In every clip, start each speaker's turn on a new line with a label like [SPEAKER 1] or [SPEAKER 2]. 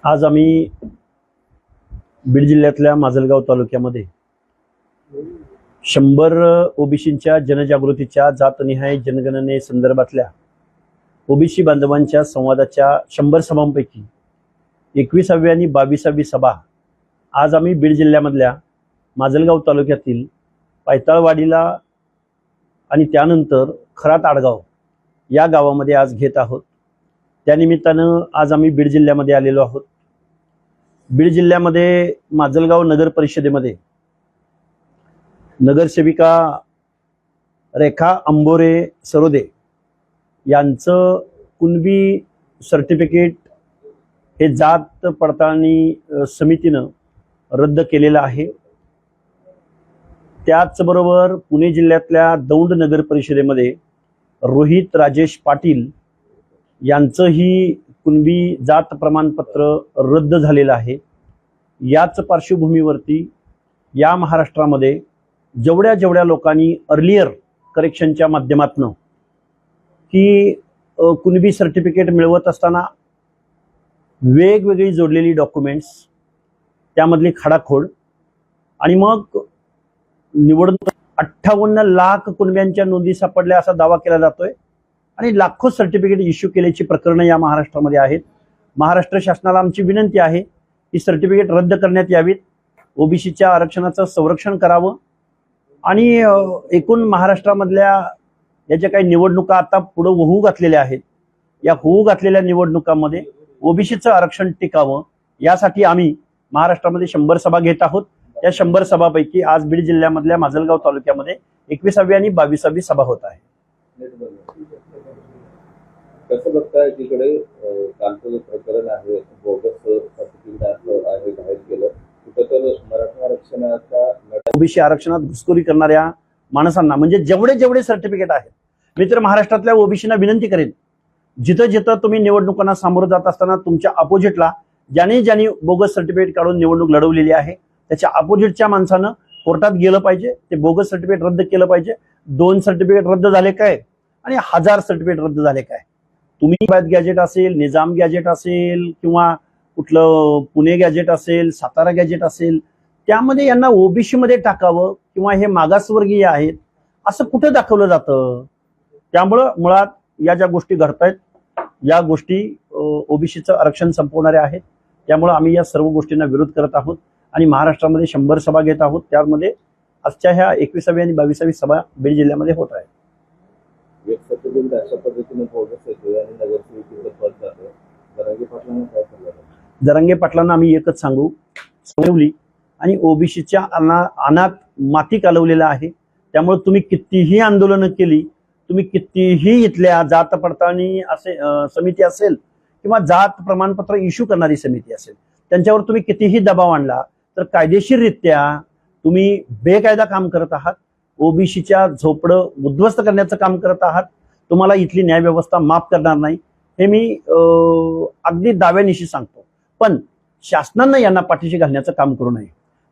[SPEAKER 1] आज आम्ही बीड जिल्ह्यातल्या माजलगाव तालुक्यामध्ये 100 ओबीसींच्या जनजागृतीच्या जातनिहाय जनगणने संदर्भातल्या ओबीसी बांधवांच्या संवादाच्या 100 सभांपैकी 21वी आणि 22वी सभा आज आम्ही बीड जिल्ह्यामधल्या माजलगाव तालुक्यातील पायताळवाडीला आणि त्यानंतर खरात आडगाव या गावामध्ये आज घेत आहोत। त्यानिमित्तानं आज आम्ही बीड जिल्ह्यामध्ये आलेलो आहोत। बीड जिल्ह्यामध्ये माजलगाव नगर परिषदेमध्ये नगरसेविका रेखा अंबोरे सरोदे यांचं कुणबी सर्टिफिकेट हे जात पडताळणी समितीनं रद्द केलेलं आहे। त्याचबरोबर पुणे जिल्ह्यातल्या दौंड नगर परिषदेमध्ये रोहित राजेश पाटील यांचंही कुणबी जात प्रमाणपत्र रद्द झालेलं आहे। याच पार्श्वभूमीवरती या महाराष्ट्रामध्ये जेवढ्या लोकांनी अर्लियर करेक्शनच्या माध्यमातून की कुणबी सर्टिफिकेट मिळवत असताना वेगवेगळी जोडलेली डॉक्युमेंट्स त्यामधली खाडाखोड आणि मग निवडणूक 58 लाख कुणब्यांच्या नोंदी सापडल्या असा दावा केला जातोय आणि लाखो सर्टिफिकेट इश्यू केल्याची प्रकरणं या महाराष्ट्रामध्ये आहेत। महाराष्ट्र शासनाला आमची विनंती आहे की सर्टिफिकेट रद्द करण्यात यावीत, ओबीसीच्या आरक्षणाचं संरक्षण करावं आणि एकूण महाराष्ट्रामधल्या या ज्या काही निवडणुका आता पुढे होऊ घातलेल्या आहेत या होऊ घातलेल्या निवडणुकांमध्ये ओबीसीचं आरक्षण टिकावं यासाठी आम्ही महाराष्ट्रामध्ये 100 सभा घेत आहोत। या 100 सभापैकी आज बीड जिल्ह्यामधल्या माजलगाव तालुक्यामध्ये 21वी आणि 22वी सभा होत आहे।
[SPEAKER 2] कसं बघताय तिकडे कालचं प्रकरण आहे बोगस सर्टिफिकेट आहे जाहीर केलं कुठं तर मराठा आरक्षणाचा
[SPEAKER 1] ओबीसी आरक्षणात घुसखोरी करणाऱ्या माणसांना म्हणजे जेवढे सर्टिफिकेट आहेत मी तर महाराष्ट्रातल्या ओबीसीना विनंती करेन जिथं तुम्ही निवडणुकांना सामोरं जात असताना तुमच्या अपोजिटला ज्यांनी बोगस सर्टिफिकेट काढून निवडणूक लढवलेली आहे त्याच्या अपोजिटच्या माणसानं कोर्टात गेलं पाहिजे, ते बोगस सर्टिफिकेट रद्द केलं पाहिजे। 2 सर्टिफिकेट रद्द झाले काय आणि 1000 सर्टिफिकेट रद्द झाले काय? तुम्ही गॅजेट असेल, निजाम गॅजेट असेल किंवा कुठलं पुणे गॅजेट असेल, सातारा गॅजेट असेल त्यामध्ये यांना ओबीसी मध्ये टाकावं किंवा हे मागासवर्गीय आहेत असं कुठं दाखवलं जातं। त्यामुळं मुळात या ज्या गोष्टी घडतायत या गोष्टी ओबीसीचं आरक्षण संपवणाऱ्या आहेत। त्यामुळे आम्ही या सर्व गोष्टींना विरोध करत आहोत आणि महाराष्ट्रामध्ये 100 सभा घेत आहोत। त्यामध्ये आजच्या ह्या 21वी आणि 22वी सभा बीड जिल्ह्यामध्ये होत आहे।
[SPEAKER 2] एक सर्टिफिकेट अशा पद्धतीने बोगस येतोय आणि नगरसेविकेचं पद जातं, जरांगे पाटलांना काय सांगणार?
[SPEAKER 1] जरांगे पाटलांना आम्ही एकच सांगू, सोडवली आणि ओबीसीच्या अनात माती कालवलेला आहे। त्यामुळे तुम्ही कितीही आंदोलनं केली, तुम्ही कितीही इथल्या जात पडताळणी समिती असेल किंवा जात प्रमाणपत्र इश्यू करणारी समिती असेल त्यांच्यावर तुम्ही कितीही दबाव आणला तर कायदेशीररित्या तुम्ही बेकायदा काम करत आहात, ओबीसीच्या झोपडं उद्ध्वस्त करण्याचं काम करत आहात। तुम्हाला इथली न्यायव्यवस्था माफ करणार नाही हे मी अगदी दाव्यानिशी सांगतो। पण शासनानं यांना पाठीशी घालण्याचं काम करू नये।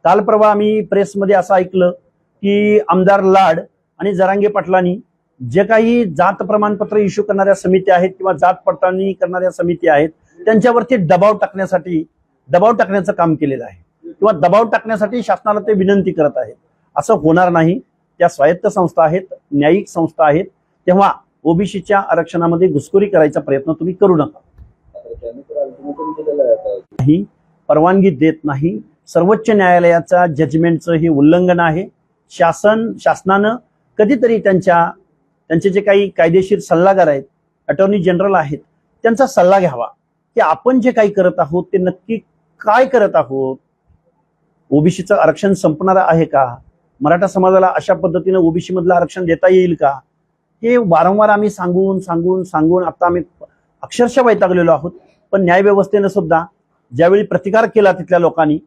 [SPEAKER 1] काल परवा आम्ही प्रेसमध्ये असं ऐकलं की आमदार लाड आणि जरांगे पाटलांनी जे काही जात प्रमाणपत्र इश्यू करणाऱ्या समिती आहेत किंवा जात पडताळणी करणाऱ्या समिती आहेत त्यांच्यावरती दबाव टाकण्याचं काम केलेलं आहे किंवा दबाव टाकण्यासाठी शासनाला ते विनंती करत आहेत। असं होणार नाही। त्या स्वायत्त संस्था आहेत, न्यायिक संस्था आहेत, तेव्हा ओबीसीच्या आरक्षणामध्ये घुसखोरी करायचा प्रयत्न तुम्ही करू नका। नाही, परवानगी देत नाही। सर्वोच्च न्यायालयाचा जजमेंटचं हे उल्लंघन आहे। शासनानं कधीतरी त्यांचे जे काही कायदेशीर सल्लागार आहेत, अटॉर्नी जनरल आहेत, त्यांचा सल्ला घ्यावा की आपण जे काही करत आहोत ते नक्की काय करत आहोत। ओबीसीचं आरक्षण संपणार आहे का? मराठा समाजाला अशा पद्धतीने ओबीसी मधलं आरक्षण देता येईल का? हे वारंवार आम्ही सांगून आता आम्ही अक्षरशः वैतागलेलो आहोत। पण न्यायव्यवस्थेनं सुद्धा ज्यावेळी प्रतिकार केला तिथल्या लोकांनी,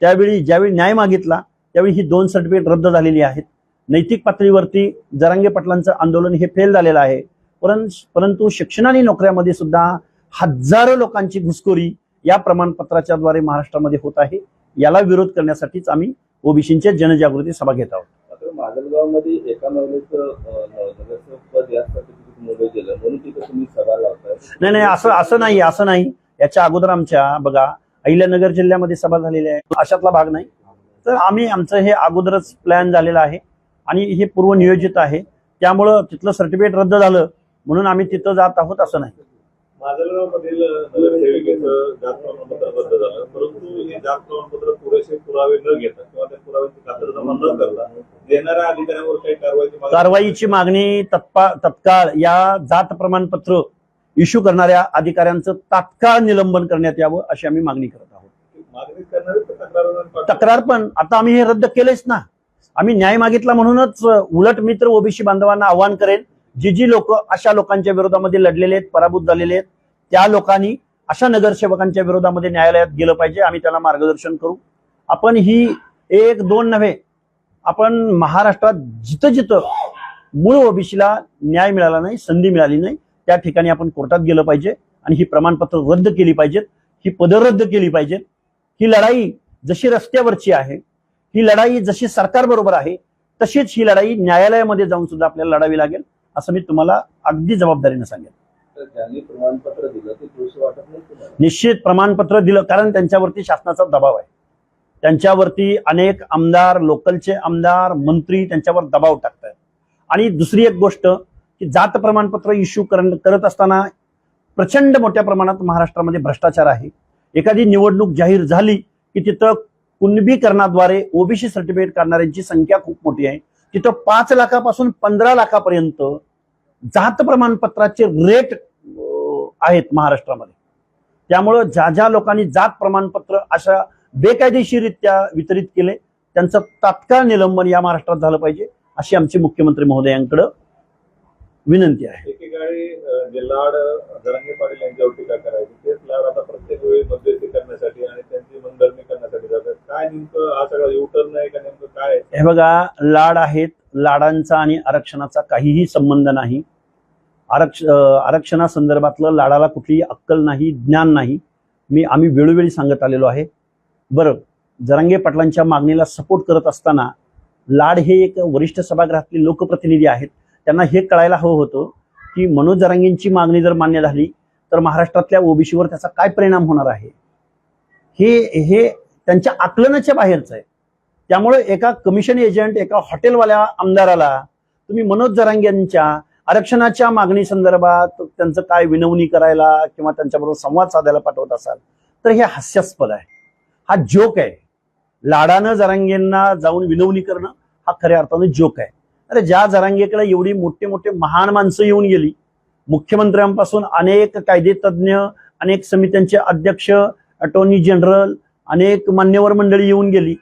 [SPEAKER 1] ज्यावेळी न्याय मागितला त्यावेळी ही 2 सर्टिफिकेट रद्द झालेली आहेत। नैतिक पातळीवरती जरांगे पाटलांचं आंदोलन हे फेल झालेलं आहे। परंतु शिक्षण आणि नोकऱ्यामध्ये सुद्धा हजारो लोकांची घुसखोरी या प्रमाणपत्राच्या द्वारे महाराष्ट्रामध्ये होत आहे। याला विरोध करण्यासाठीच आम्ही ओबीसींच्या जनजागृती सभा घेत आहोत।
[SPEAKER 2] माजलगावमध्ये एका महिलेचं नगरसेवक पद यासाठी तुम्ही दिलं म्हणून तिथे तुम्ही सभा लावताय?
[SPEAKER 1] नाही, असं नाही। याच्या अगोदर आमच्या बघा अहिल्यानगर जिल्ह्यामध्ये सभा झालेल्या आहे, अशातला भाग नाही. तर आमचं हे अगोदरच प्लॅन झालेलं आहे आणि हे पूर्व नियोजित आहे. त्यामुळं तिथलं सर्टिफिकेट रद्द झालं म्हणून आम्ही तिथं जात आहोत असं नाही.
[SPEAKER 3] माजलगावमधील नगरसेविकेचं जात प्रमाणपत्र रद्द झालं, परंतु हे जात प्रमाणपत्र पुरेसे पुरावे न घेता किंवा त्या पुराव्यांची खातरजमा न करता देणाऱ्या अधिकाऱ्यांवर काही
[SPEAKER 1] कारवाईची मागणी तत्काळ या जात प्रमाणपत्र इश्यू करणाऱ्या अधिकाऱ्यांचं तात्काळ निलंबन करण्यात यावं अशी आम्ही मागणी करत आहोत.
[SPEAKER 3] मागणी करणारे
[SPEAKER 1] तक्रार पण आता आम्ही हे रद्द केलेच ना. आम्ही न्याय मागितला म्हणूनच उलट मित्र ओबीसी बांधवांना आवाहन करेन, जी लोक अशा लोकांच्या विरोधामध्ये लढलेले आहेत, पराभूत झालेले आहेत, त्या लोकांनी अशा नगरसेवकांच्या विरोधामध्ये न्यायालयात गेलं पाहिजे. आम्ही त्याला मार्गदर्शन करू. आपण ही एक दोन नव्हे, आपण महाराष्ट्रात जिथं जिथं मूळ ओबीसीला न्याय मिळाला नाही, संधी मिळाली नाही, त्या ठिकाणी आपण कोर्टात गेलं पाहिजे आणि ही प्रमाणपत्र रद्द केली पाहिजेत, ही पदं रद्द केली पाहिजेत. ही लढाई जशी रस्त्यावरची आहे, ही लढाई जशी सरकार बरोबर आहे, तशीच ही लढाई न्यायालयामध्ये जाऊन सुद्धा आपल्याला लढावी लागेल असं मी तुम्हाला अगदी जबाबदारीने सांगेन.
[SPEAKER 2] ज्यांनी प्रमाणपत्र दिलं ते दोष वाटत नाही तुम्हाला?
[SPEAKER 1] निश्चित प्रमाणपत्र दिलं, कारण त्यांच्यावरती शासनाचा दबाव आहे. त्यांच्यावरती अनेक आमदार, लोकलचे आमदार, मंत्री त्यांच्यावर दबाव टाकतात. आणि दुसरी एक गोष्ट की जात प्रमाणपत्र इश्यू करत असताना प्रचंड मोठ्या प्रमाणात महाराष्ट्रामध्ये भ्रष्टाचार आहे. एखादी निवडणूक जाहीर झाली की तिथं कुणबीकरणाद्वारे ओबीसी सर्टिफिकेट काढणाऱ्यांची संख्या खूप मोठी आहे. तिथं 5 लाखापासून 15 लाखापर्यंत जात प्रमाणपत्राचे रेट आहेत महाराष्ट्रामध्ये. त्यामुळं ज्या लोकांनी जात प्रमाणपत्र अशा बेकायदेशीररित्या वितरित केले त्यांचं तात्काळ निलंबन या महाराष्ट्रात झालं पाहिजे अशी आमची मुख्यमंत्री महोदयांकडे विनंती आहे.
[SPEAKER 3] एकेकाळी जे लाड जरांगे पाटील यांच्यावर टीका करायची, तेच लाड आता प्रत्येक वेळी मध्यस्थी करण्यासाठी आणि त्यांची मनधरणी करण्यासाठी जातात. काय नेमकं हा सगळा युटर्न आहे का, नेमकं काय?
[SPEAKER 1] हे बघा, लाड आहेत, लाडांचा आणि आरक्षणाचा काहीही संबंध नाही. आरक्षणासंदर्भातलं लाडाला कुठलीही अक्कल नाही, ज्ञान नाही. आम्ही वेळोवेळी सांगत आलेलो आहे. बरं, जरांगे पाटलांच्या मागणीला सपोर्ट करत असताना लाड हे एक वरिष्ठ सभागृहातले लोकप्रतिनिधी आहेत. त्यांना हे कळायला हवं होतं की मनोज जरांगेंची मागणी जर मान्य झाली तर महाराष्ट्रातल्या ओबीसीवर त्याचा काय परिणाम होणार आहे हे त्यांच्या आकलनाच्या बाहेरचं आहे. त्यामुळे एका कमिशन एजंट, एका हॉटेलवाल्या आमदाराला तुम्ही मनोज जरांगेंच्या आरक्षणाच्या मागणी संदर्भात त्यांचं काय विनवणी करायला किंवा त्यांच्याबरोबर संवाद साधायला पाठवत असाल तर हे हास्यास्पद आहे, हा जोक आहे. लाडानं जरांगेंना जाऊन विनवणी करणं हा खऱ्या अर्थानं जोक आहे. अरे, ज्या जरांगेकडे एवढी मोठे मोठे महान माणसं येऊन गेली, मुख्यमंत्र्यांपासून अनेक कायदे तज्ज्ञ, अनेक समित्यांचे अध्यक्ष, अटॉर्नी जनरल, अनेक मान्यवर मंडळी येऊन गेली,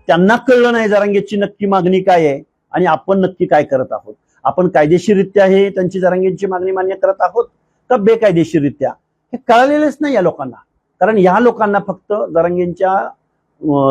[SPEAKER 1] त्यांना कळलं नाही जरांगेची नक्की मागणी काय आहे आणि आपण नक्की काय करत आहोत. आपण कायदेशीररित्या हे त्यांची जरांगेंची मागणी मान्य करत आहोत का बेकायदेशीररित्या, हे कळलेलंच नाही या लोकांना. कारण या लोकांना फक्त जरांगेंच्या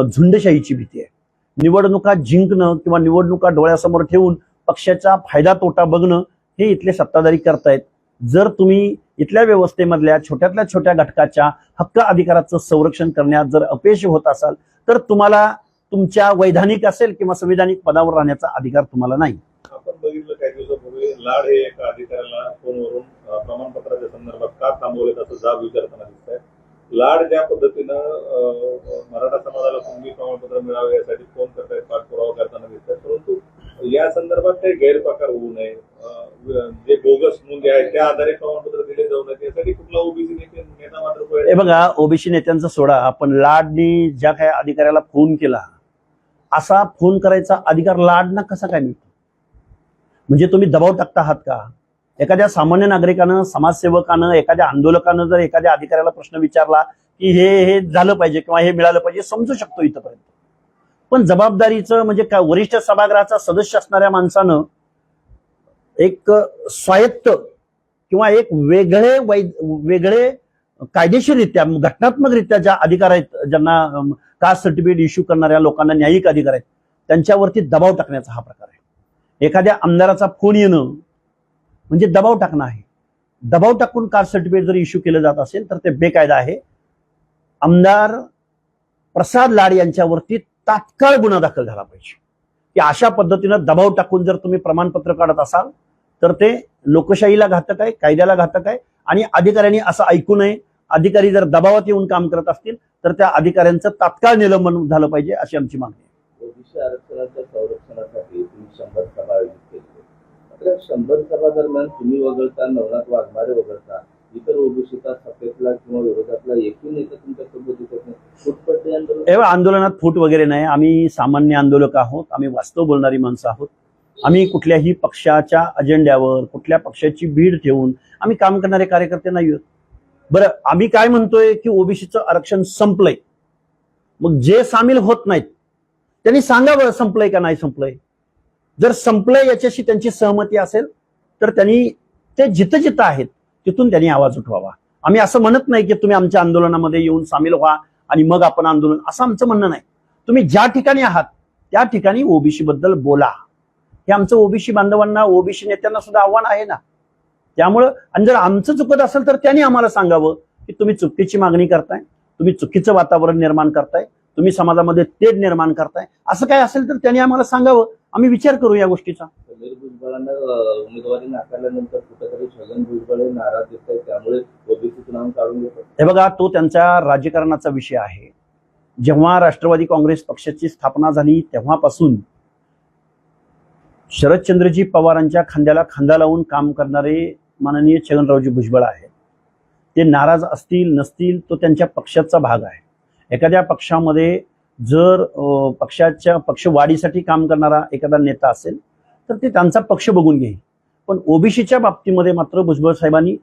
[SPEAKER 1] झुंडशाहीची भीती आहे. निवडणुका जिंकणं किंवा निवडणुका डोळ्यासमोर ठेवून पक्षाचा फायदा तोटा बघणं हे इथले सत्ताधारी करतायत. जर तुम्ही इथल्या व्यवस्थेमधल्या छोट्यातल्या छोट्या घटकाच्या हक्क अधिकाराचं संरक्षण करण्यात जर अपयशी होत असाल तर तुम्हाला तुमच्या वैधानिक असेल किंवा संविधानिक पदावर राहण्याचा अधिकार तुम्हाला नाही.
[SPEAKER 3] आपण बघितलं काही दिवसापूर्वी लाड हे एका अधिकाऱ्याला फोनवरून प्रमाणपत्राच्या संदर्भात का थांबवले त्याचा जाब विचारताना दिसत आहे. लाड ज्या पद्धतीनं मराठा समाजाला कुणबी प्रमाणपत्र मिळावे यासाठी फोन करतायत, पाठपुरावा करताना दिसत आहे, परंतु या संदर्भात काही गैरप्रकार होऊ नये, जे बोगस नोंदी आहेत त्या आधारे प्रमाणपत्र दिले जाऊ नये यासाठी कुठला ओबीसी नेता मात्र
[SPEAKER 1] हे बघा, ओबीसी नेत्यांचं सोडा, पण लाडनी ज्या काही अधिकाऱ्याला फोन केला असा फोन करायचा अधिकार लाडना कसा काय मिळतो? म्हणजे तुम्ही दबाव टाकता आहात का? एखाद्या सामान्य नागरिकानं, समाजसेवकानं, एखाद्या आंदोलकानं जर एखाद्या अधिकाऱ्याला प्रश्न विचारला की हे झालं पाहिजे किंवा हे मिळालं पाहिजे, समजू शकतो इथपर्यंत. पण जबाबदारीचं म्हणजे काय, वरिष्ठ सभागृहाचा सदस्य असणाऱ्या माणसानं एक स्वायत्त किंवा एक वेगळे कायदेशीररित्या, घटनात्मकरित्या ज्या अधिकार आहेत, ज्यांना कास्ट सर्टिफिकेट इश्यू करणाऱ्या लोकांना न्यायिक अधिकार आहेत, त्यांच्यावरती दबाव टाकण्याचा हा प्रकार आहे. एखाद्या आमदाराचा फोन येणं म्हणजे दबाव टाकणं आहे. दबाव टाकून कास्ट सर्टिफिकेट जर इश्यू केलं जात असेल तर ते बेकायदा आहे. आमदार प्रसाद लाड यांच्यावरती तात्काळ गुन्हा दाखल झाला पाहिजे की अशा पद्धतीनं दबाव टाकून जर तुम्ही प्रमाणपत्र काढत असाल तर ते लोकशाहीला घातक आहे, कायद्याला घातक आहे. आणि अधिकाऱ्यांनी असं ऐकू नये, अधिकारी जर दबावात येऊन काम करत असतील तर त्या अधिकाऱ्यांचं तात्काळ निलंबन झालं पाहिजे अशी आमची मागणी आहे.
[SPEAKER 2] ओबीसी आरक्षणाच्या संरक्षणासाठी तुम्ही 100 सभा आयोजित केली. मात्र 100 सभा दरम्यान तुम्ही वगळता, नवनाथ वाघमारे वगळता इतर ओबीसीचा सत्तेतला किंवा विरोधातला एकही नेता तुमच्यासोबत दिसत नाही. फुटपट्टी आंदोलन
[SPEAKER 1] एवढं आंदोलनात फूट वगैरे नाही. आम्ही सामान्य आंदोलक आहोत. आम्ही वास्तव बोलणारी माणसं आहोत. आम्ही कुठल्याही पक्षाच्या अजेंड्यावर, कुठल्या पक्षाची भीड ठेवून आम्ही काम करणारे कार्यकर्ते नाही आहोत. बरं, आम्ही काय म्हणतोय की ओबीसीचं आरक्षण संपलंय. मग जे सामील होत नाहीत त्यांनी सांगावं संपलंय का नाही संपलंय. जर संपलंय याच्याशी त्यांची सहमती असेल तर त्यांनी ते जिथं जिथं आहेत तिथून त्यांनी आवाज उठवावा. आम्ही असं म्हणत नाही की तुम्ही आमच्या आंदोलनामध्ये येऊन सामील व्हा आणि मग आपण आंदोलन, असं आमचं म्हणणं नाही. तुम्ही ज्या ठिकाणी आहात त्या ठिकाणी ओबीसी बद्दल बोला. हे आमचं ओबीसी बांधवांना, ओबीसी नेत्यांना सुद्धा आव्हान आहे ना. त्यामुळं आणि जर आमचं चुकत असेल तर त्यांनी आम्हाला सांगावं की तुम्ही चुकीची मागणी करताय, तुम्ही चुकीचं वातावरण निर्माण करताय, तुम्ही समाजामध्ये तेढ निर्माण करताय. असं काय असेल तर त्यांनी आम्हाला सांगावं. आम्ही विचार करू या गोष्टीचा.
[SPEAKER 2] समीर भुजबळांना उमेदवारी नाकारल्यानंतर कुठेतरी छगन भुजबळ हे नाराज दिसत आहेत, त्यामुळे ओबीसीचं नाव काढून घेतात.
[SPEAKER 1] हे बघा, तो त्यांच्या राजकारणाचा विषय आहे. जेव्हा राष्ट्रवादी काँग्रेस पक्षाची स्थापना झाली तेव्हापासून शरदचंद्रजी पवारांच्या खांद्याला खांदा लावून काम करणारे माननीय छगनरावजी भुजबळ आहेत. ते नाराज असतील नसतील तो त्यांच्या पक्षाचा भाग आहे. एखाद्या पक्षामध्ये जर पक्षाच्या पक्षवाढीसाठी काम करणारा एखादा नेता असेल तर ते त्यांचा पक्ष बघून घेईल. पण ओबीसीच्या बाबतीमध्ये मात्र भुजबळ साहेबांनी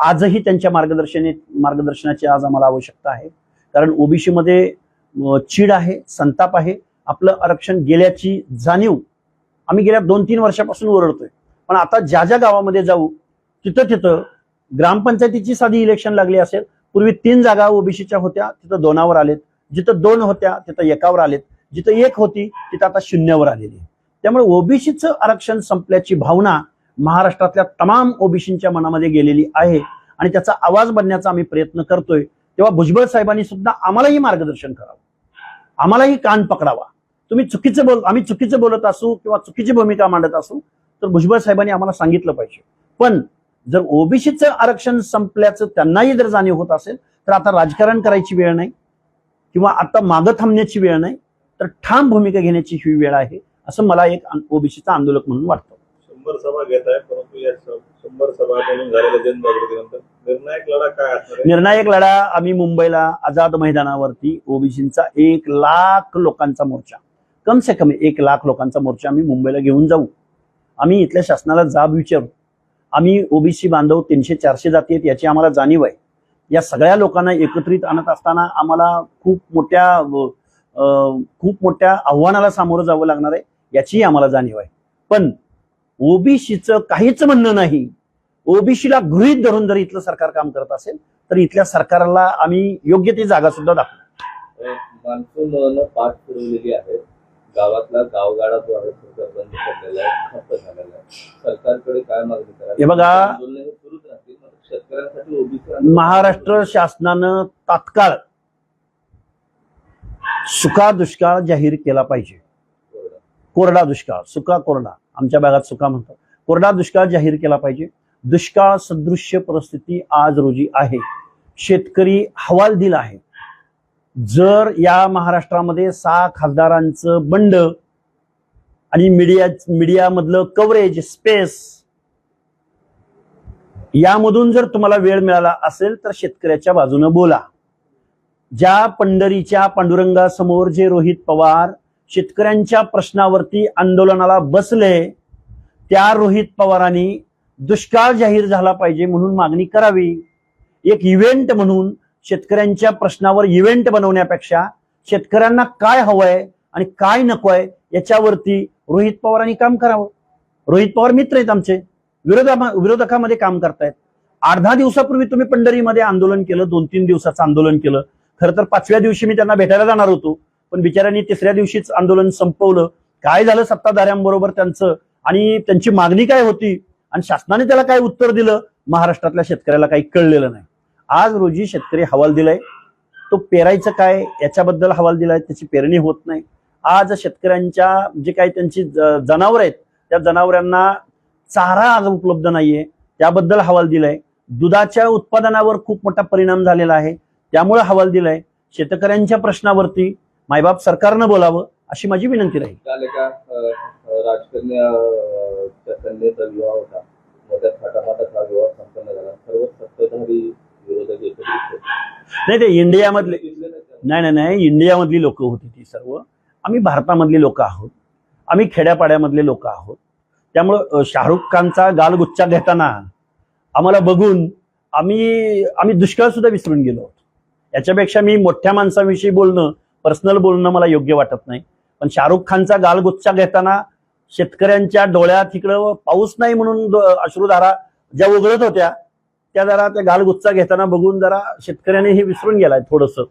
[SPEAKER 1] आजही त्यांच्या मार्गदर्शनाची आज आम्हाला आवश्यकता आहे. कारण ओबीसी मध्ये चीड आहे, संताप आहे. आपलं आरक्षण गेल्याची जाणीव आम्ही गेल्या 2-3 वर्षापासून ओरडतोय. पण आता ज्या ज्या गावामध्ये जाऊ तिथं तिथं ग्रामपंचायतीची साधी इलेक्शन लागली असेल, पूर्वी 3 जागा ओबीसीच्या होत्या तिथं 2वर आलेत, जिथं 2 होत्या तिथं 1वर आलेत, जिथं 1 होती तिथं आता 0वर आलेली आहे. त्यामुळे ओबीसीचं आरक्षण संपल्याची भावना महाराष्ट्रातल्या तमाम ओबीसींच्या मनामध्ये गेलेली आहे आणि त्याचा आवाज बनण्याचा आम्ही प्रयत्न करतोय. तेव्हा भुजबळ साहेबांनी सुद्धा आम्हालाही मार्गदर्शन करावं, आम्हालाही कान पकडावा. आम्ही चुकीचं बोलत असू किंवा चुकीची भूमिका मांडत असू तर भुजबळ साहेबांनी आम्हाला सांगितलं पाहिजे. पण जर ओबीसीचं आरक्षण संपल्याचं त्यांनाही जर जाणीव होत असेल तर आता राजकारण करायची वेळ नाही किंवा आता मागं थांबण्याची वेळ नाही, तर ठाम भूमिका घेण्याची ही वेळ आहे असं मला एक ओबीसीचा आंदोलक म्हणून वाटतं.
[SPEAKER 3] 100 सभा घेत आहे, परंतु या 100 सभा म्हणून झालेल्या जनजागृतीनंतर निर्णायक लढा काय असणार आहे?
[SPEAKER 1] निर्णायक लढा आम्ही मुंबईला आझाद मैदानावरती ओबीसींचा 1 लाख लोकांचा मोर्चा, कम से कम 1 लाख लोकांचा मोर्चा आम्ही मुंबईला घेऊन जाऊ. आम्ही इथल्या शासनाला जाब विचारू. आम्ही ओबीसी बांधव 300-400 जाती आहेत याची आम्हाला जाणीव आहे. या सगळ्या लोकांना एकत्रित आणत असताना आम्हाला खूप मोठ्या आव्हानाला सामोरं जावं लागणार आहे याचीही आम्हाला जाणीव आहे. पण ओबीसीचं काहीच म्हणणं नाही. ओबीसीला गृहीत धरून जर इथलं सरकार काम करत असेल तर इथल्या सरकारला आम्ही योग्य ती जागा सुद्धा दाखवू.
[SPEAKER 2] मान्सून पाठ फिरवलेली आहे. गावातला गावगाडा जो आहे तो बंद केलेला आहे, ठप्प झालेला आहे. सरकारकडे काय मागणी करावी?
[SPEAKER 1] हे बघा,
[SPEAKER 2] आंदोलन सुरूच राहतील. शेतकऱ्यांसाठी ओबीसी
[SPEAKER 1] महाराष्ट्र शासनानं तात्काळ सुका दुष्काळ जाहीर केला पाहिजे. कोरडा दुष्काळ, सुका कोरडा, आमच्या भागात सुका म्हणतात, कोरडा दुष्काळ जाहीर केला पाहिजे. दुष्काळ सदृश्य परिस्थिती आज रोजी आहे. शेतकरी हवालदिल आहे. जर या महाराष्ट्रामध्ये 6 खासदारांचं बंड आणि मीडियामधलं कव्हरेज, स्पेस, यामधून जर तुम्हाला वेळ मिळाला असेल तर शेतकऱ्याच्या बाजूने बोला. ज्या पंढरीच्या पांडुरंगासमोर जे रोहित पवार शेतकऱ्यांच्या प्रश्नावरती आंदोलनाला बसले, त्या रोहित पवारांनी दुष्काळ जाहीर झाला पाहिजे म्हणून मागणी करावी. एक इव्हेंट म्हणून शेतकऱ्यांच्या प्रश्नावर इव्हेंट बनवण्यापेक्षा शेतकऱ्यांना काय हवंय आणि काय नकोय याच्यावरती रोहित पवारांनी काम करावं. रोहित पवार मित्र आहेत आमचे, विरोधकामध्ये काम करतायत. 8-10 दिवसापूर्वी तुम्ही पंढरीमध्ये आंदोलन केलं, 2-3 दिवसाचं आंदोलन केलं. खरं तर 5व्या दिवशी मी त्यांना भेटायला जाणार होतो, पण बिचाऱ्यांनी 3ऱ्या दिवशीच आंदोलन संपवलं. काय झालं सत्ताधाऱ्यांबरोबर त्यांचं आणि त्यांची मागणी काय होती आणि शासनाने त्याला काय उत्तर दिलं, महाराष्ट्रातल्या शेतकऱ्याला काही कळलेलं नाही. आज रोजी शेतकरी हवाल दिलाय, तो पेरायचं काय याच्याबद्दल हवाल दिलाय, त्याची पेरणी होत नाही. आज शेतकऱ्यांच्या जे काही त्यांची जनावर आहेत त्या जनावरांना चारा आज उपलब्ध नाहीये, त्याबद्दल हवाल दिलाय. दुधाच्या उत्पादनावर खूप मोठा परिणाम झालेला आहे. त्यामुळे हवाल दिलाय. शेतकऱ्यांच्या प्रश्नावरती मायबाप सरकारनं बोलावं अशी माझी विनंती राहील.
[SPEAKER 2] काल एका राजकन्याच्या कन्येचा विवाह होता. मोठ्या थाटामाटात हा विवाह संपन्न झाला. सर्व सत्ताधारी विरोधक एकत्रित होते.
[SPEAKER 1] नाही, ते इंडियामधले
[SPEAKER 2] दिसले नाही का?
[SPEAKER 1] नाही, इंडियामधली लोक होती ती सर्व. आम्ही भारतामधली लोक आहोत. आम्ही खेड्यापाड्यामधले लोक आहोत. त्यामुळं शाहरुख खानचा गालगुच्चा घेताना आम्हाला बघून आम्ही दुष्काळ सुद्धा विसरून गेलो होतो. याच्यापेक्षा मी मोठ्या माणसाविषयी बोलणं, पर्सनल बोलणं मला योग्य वाटत नाही. पण शाहरुख खानचा गालगुच्चा घेताना शेतकऱ्यांच्या डोळ्यात इकडं पाऊस नाही म्हणून अश्रुधारा ज्या उघडत होत्या त्या जरा त्या गालगुच्चा घेताना बघून जरा शेतकऱ्याने हे विसरून गेलाय थोडंसं.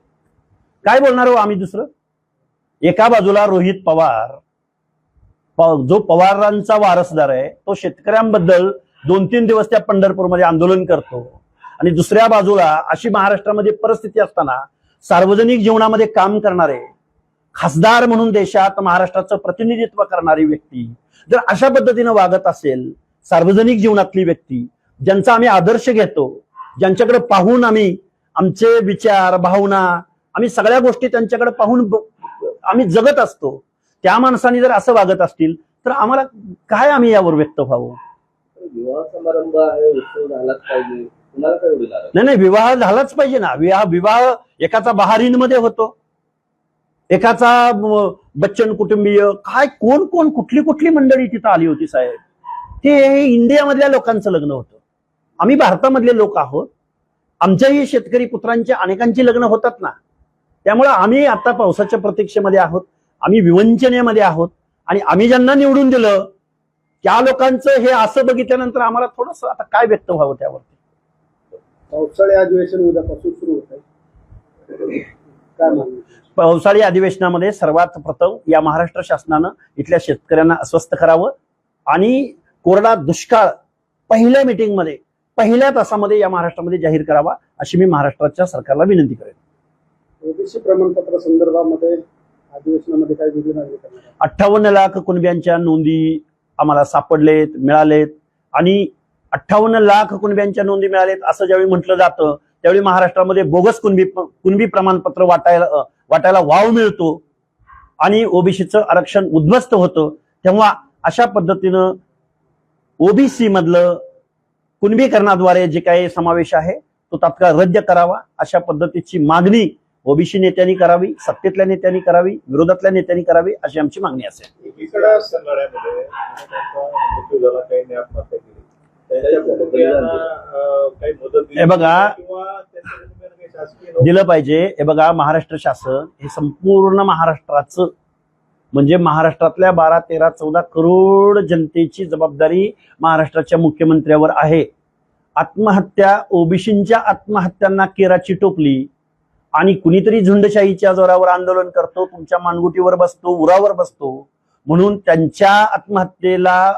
[SPEAKER 1] काय बोलणार हो आम्ही दुसरं? एका बाजूला रोहित पवार, जो पवारांचा वारसदार आहे, तो शेतकऱ्यांबद्दल 2-3 दिवस त्या पंढरपूरमध्ये आंदोलन करतो. आणि दुसऱ्या बाजूला अशी महाराष्ट्रामध्ये परिस्थिती असताना सार्वजनिक जीवनामध्ये काम करणारे, खासदार म्हणून देशात महाराष्ट्राचं प्रतिनिधित्व करणारी व्यक्ती जर अशा पद्धतीनं वागत असेल, सार्वजनिक जीवनातली व्यक्ती ज्यांचा आम्ही आदर्श घेतो, ज्यांच्याकडे पाहून आम्ही आमचे विचार, भावना, आम्ही सगळ्या गोष्टी त्यांच्याकडे पाहून आम्ही जगत असतो, त्या माणसांनी जर असं वागत असतील तर आम्हाला काय, आम्ही यावर व्यक्त व्हावं?
[SPEAKER 2] विवाह समारंभ आहे, उत्सव झालाच पाहिजे. तुम्हाला काय एवढी नाराज?
[SPEAKER 1] नाही, विवाह झालाच पाहिजे ना. विवाह एकाचा बहारीनमध्ये होतो, एकाचा बच्चन कुटुंबीय, काय कोण कुठली मंडळी तिथं आली होती साहेब. ते इंडियामधल्या लोकांचं लग्न होतं. आम्ही भारतामधले लोक आहोत. आमच्याही शेतकरी पुत्रांच्या अनेकांची लग्न होतात ना. त्यामुळे आम्ही आता पावसाच्या प्रतीक्षेमध्ये आहोत. आम्ही विवंचनेमध्ये आहोत. आणि आम्ही ज्यांना निवडून दिलं त्या लोकांचं हे असं बघितल्यानंतर आम्हाला थोडंसं आता काय व्यक्त व्हावं त्यावरती.
[SPEAKER 4] पावसाळी अधिवेशन उद्यापासून सुरू होत आहे. काय मागणी?
[SPEAKER 1] पावसाळी अधिवेशनामध्ये सर्वात प्रथम या महाराष्ट्र शासनानं इथल्या शेतकऱ्यांना अस्वस्थ करावं आणि कोरडा दुष्काळ पहिल्या मीटिंगमध्ये, पहिल्या तासामध्ये या महाराष्ट्रामध्ये जाहीर करावा अशी मी महाराष्ट्राच्या सरकारला विनंती करेन.
[SPEAKER 4] ओबीसी प्रमाणपत्र संदर्भामध्ये अधिवेशनामध्ये काय वेगळी मागणी करणार आहे?
[SPEAKER 1] 58 लाख कुणब्यांच्या नोंदी आम्हाला सापडलेत, मिळालेत. आणि 58 लाख कुणब्यांच्या नोंदी मिळालेत असं ज्यावेळी म्हटलं जातं त्यावेळी महाराष्ट्रामध्ये बोगस कुणबी प्रमाणपत्र वाटायला वाव मिळतो आणि ओबीसीचं आरक्षण उद्ध्वस्त होतं. तेव्हा अशा पद्धतीनं ओबीसी मधलं कुणबीकरणाद्वारे जे काही समावेश आहे तो तात्काळ रद्द करावा अशा पद्धतीची मागणी ओबीसी नेत्यांनी करावी, सत्तेतल्या नेत्यांनी करावी, विरोधातल्या नेत्यांनी करावी अशी आमची मागणी असेल.
[SPEAKER 3] एकीकडे लढ्यामध्ये त्यांचा मृत्यू झाला, काही आत्महत्या केली, त्यांच्या कुटुंबियांना काही मदत दिली
[SPEAKER 1] हे बघा,
[SPEAKER 3] किंवा त्यांच्या कुटुंबियांना काही शासकीय नोकरी
[SPEAKER 1] दिलं पाहिजे. हे बघा, महाराष्ट्र शासन हे संपूर्ण महाराष्ट्राचं म्हणजे महाराष्ट्रातल्या 12, 13, 14 करोड जनतेची जबाबदारी महाराष्ट्राच्या मुख्यमंत्र्यावर आहे. आत्महत्या, ओबीसींच्या आत्महत्यांना केराची टोपली आणि कुणीतरी झुंडशाहीच्या जोरावर आंदोलन करतो, तुमच्या मानगुटीवर बसतो, उरावर बसतो म्हणून त्यांच्या आत्महत्येला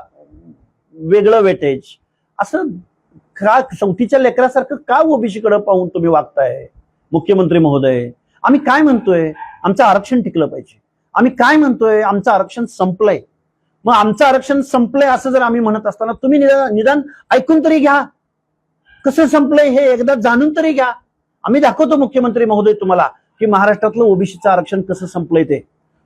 [SPEAKER 1] वेगळं वेटेज असं का चौथीच्या लेकरासारखं का ओबीसीकडे पाहून तुम्ही वागताय? मुख्यमंत्री महोदय, आम्ही काय म्हणतोय? आमचं आरक्षण टिकलं पाहिजे. आम्ही काय म्हणतोय? आमचं आरक्षण संपलंय. मग आमचं आरक्षण संपलंय असं जर आम्ही म्हणत असताना तुम्ही निदान ऐकून तरी घ्या. कसं संपलंय हे एकदा जाणून तरी घ्या. आम्ही दाखवतो मुख्यमंत्री महोदय तुम्हाला की महाराष्ट्रातलं ओबीसीचं आरक्षण कसं संपलंय ते.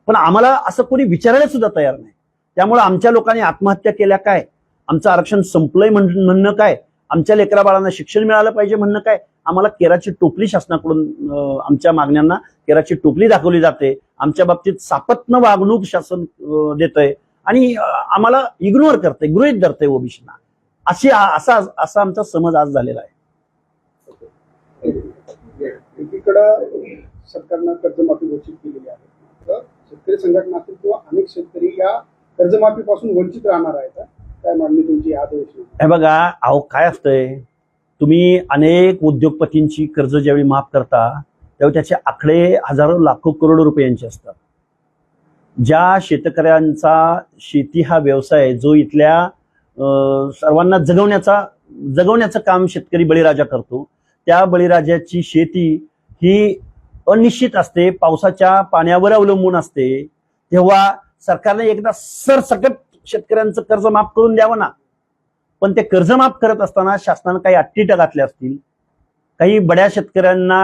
[SPEAKER 1] पण आम्हाला असं कोणी विचारायला सुद्धा तयार नाही. त्यामुळे आमच्या लोकांनी आत्महत्या केल्या काय? आमचं आरक्षण संपलंय म्हणणं काय? आमच्या लेकरा बाळांना शिक्षण मिळालं पाहिजे म्हणणं काय? आम्हाला केराची टोपली शासनाकडून आमच्या मागण्यांना केराची टोपली दाखवली जाते. आमच्या बाबतीत सापत्न वागणूक शासन देतंय आणि आम्हाला इग्नोर करतंय, गृहीत धरतंय ओबीसीना. असा आमचा समज आज झालेला आहे.
[SPEAKER 4] एकीकडं सरकारनं कर्जमाफी घोषित केलेली आहे. तर शेतकरी संघटना असतील किंवा अनेक शेतकरी या कर्जमाफीपासून वंचित राहणार आहेत. काय मागणी तुमची या अधिवेशनात?
[SPEAKER 1] हे बघा, अहो काय असतंय, तुम्ही अनेक उद्योगपतींची कर्ज ज्यावेळी माफ करता त्यावेळी त्याचे आकडे हजारो लाखो करोड रुपयांचे असतात. ज्या शेतकऱ्यांचा शेती हा व्यवसाय जो इथल्या सर्वांना जगवण्याचं काम शेतकरी बळीराजा करतो, त्या बळीराजाची शेती ही अनिश्चित असते, पावसाच्या पाण्यावर अवलंबून असते. तेव्हा सरकारने एकदा सरसकट शेतकऱ्यांचं कर्ज माफ करून द्यावं ना. पण ते कर्जमाफ करत असताना शासनानं काही अट्टी घातल्या असतील, काही बड्या शेतकऱ्यांना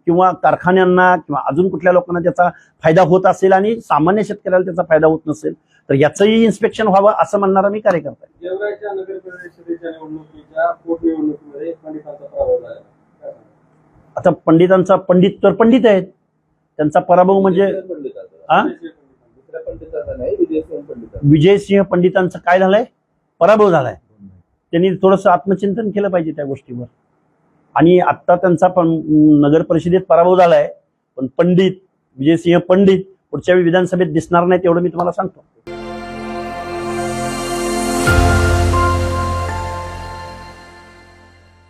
[SPEAKER 1] किंवा कारखान्यांना किंवा अजून कुठल्या लोकांना त्याचा फायदा होत असेल आणि सामान्य शेतकऱ्याला त्याचा फायदा होत नसेल तर याचंही इन्स्पेक्शन व्हावं असं म्हणणारा मी कार्यकर्ता आहे.
[SPEAKER 5] गेवराईच्या नगर परिषदेच्या निवडणुकीच्या पोटनिवडणुकीमध्ये पंडितांचा पराभव झाला. काय सांगाल?
[SPEAKER 1] आता पंडितांचा पंडित आहेत, त्यांचा पराभव म्हणजे हा?
[SPEAKER 2] दुसऱ्या पंडिताचा नाही, विजयसिंह पंडिताचा.
[SPEAKER 1] विजयसिंह पंडितांचं काय झालंय? पराभव झालाय. त्यांनी थोडंसं आत्मचिंतन केलं पाहिजे त्या गोष्टीवर. आणि आत्ता त्यांचा नगर परिषदेत पराभव झालाय, पण पंडित विजयसिंह पंडित पुढच्या वेळी विधानसभेत दिसणार नाहीत एवढं मी तुम्हाला सांगतो.